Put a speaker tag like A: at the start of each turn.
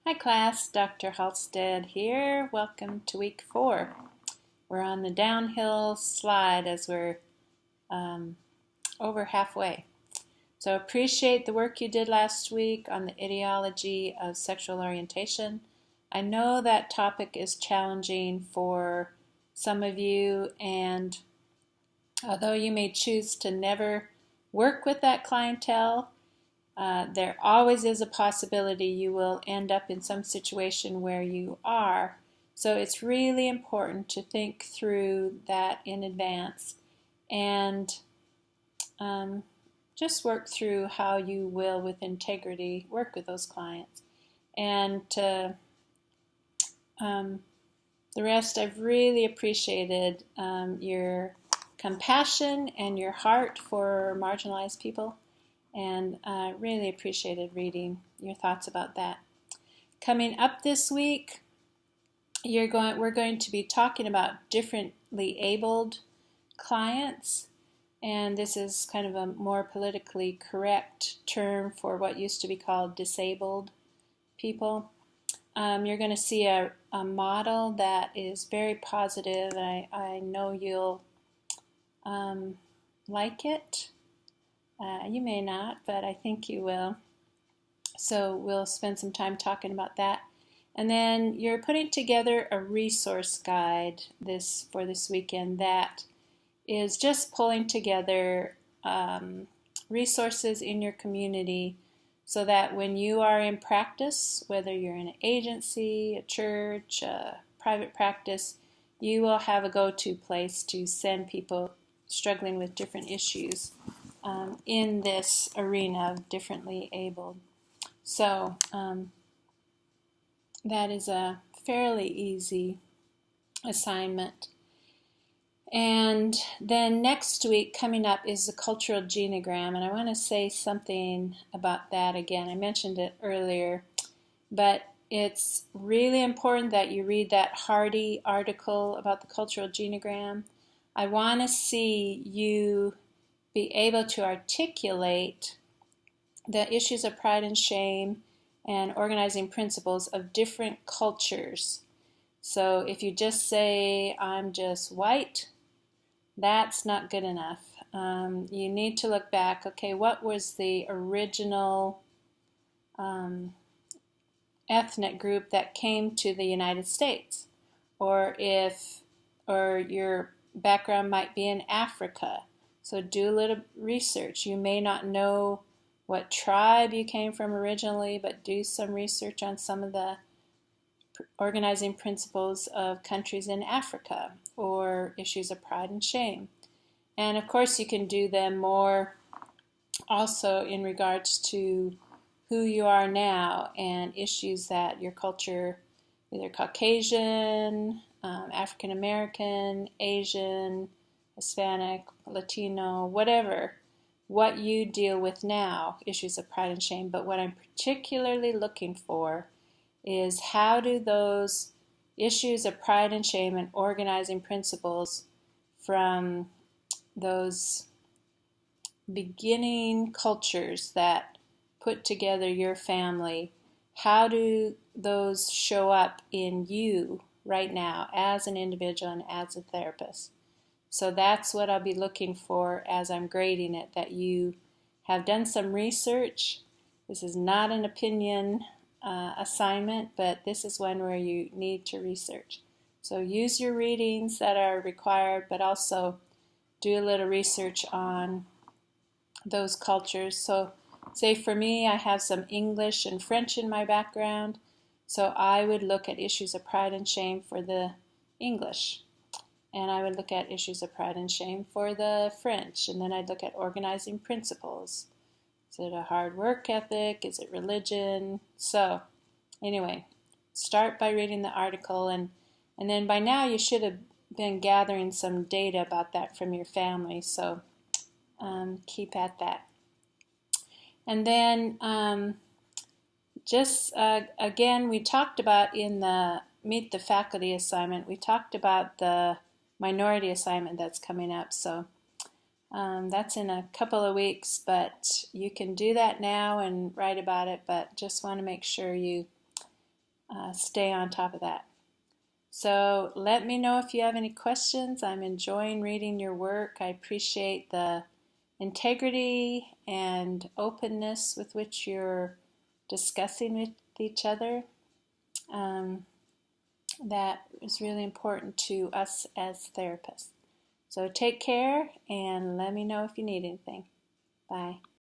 A: Hi class, Dr. Halstead here. Welcome to week 4. We're on the downhill slide as we're over halfway. So appreciate the work you did last week on the etiology of sexual orientation. I know that topic is challenging for some of you, and although you may choose to never work with that clientele, there always is a possibility you will end up in some situation where you are. So it's really important to think through that in advance and just work through how you will, with integrity, work with those clients. And the rest, I've really appreciated your compassion and your heart for marginalized people. And I really appreciated reading your thoughts about that. Coming up this week, we're going to be talking about differently abled clients, and this is kind of a more politically correct term for what used to be called disabled people. You're going to see a model that is very positive. I know you'll like it. You may not, but I think you will. So we'll spend some time talking about that. And then you're putting together a resource guide for this weekend that is just pulling together resources in your community so that when you are in practice, whether you're in an agency, a church, a private practice, you will have a go-to place to send people struggling with different issues in this arena of differently abled. So that is a fairly easy assignment. And then next week coming up is the cultural genogram, and I want to say something about that again. I mentioned it earlier, but it's really important that you read that Hardy article about the cultural genogram. I want to see you be able to articulate the issues of pride and shame and organizing principles of different cultures. So if you just say, I'm just white, that's not good enough. You need to look back, okay, what was the original ethnic group that came to the United States? Or your background might be in Africa. So do a little research. You may not know what tribe you came from originally, but do some research on some of the organizing principles of countries in Africa or issues of pride and shame. And of course you can do them more also in regards to who you are now and issues that your culture, either Caucasian, African American, Asian, Hispanic, Latino, whatever, what you deal with now, issues of pride and shame. But what I'm particularly looking for is how do those issues of pride and shame and organizing principles from those beginning cultures that put together your family, how do those show up in you right now as an individual and as a therapist? So that's what I'll be looking for as I'm grading it, that you have done some research. This is not an opinion assignment, but this is one where you need to research. So use your readings that are required, but also do a little research on those cultures. So say for me, I have some English and French in my background, so I would look at issues of pride and shame for the English. And I would look at issues of pride and shame for the French. And then I'd look at organizing principles. Is it a hard work ethic? Is it religion? So anyway, start by reading the article. And then by now you should have been gathering some data about that from your family. So keep at that. And then again, we talked about in the Meet the Faculty assignment, we talked about the minority assignment that's coming up. So that's in a couple of weeks, but you can do that now and write about it, but just want to make sure you stay on top of that. So let me know if you have any questions. I'm enjoying reading your work. I appreciate the integrity and openness with which you're discussing with each other. That is really important to us as therapists. So take care and let me know if you need anything. Bye.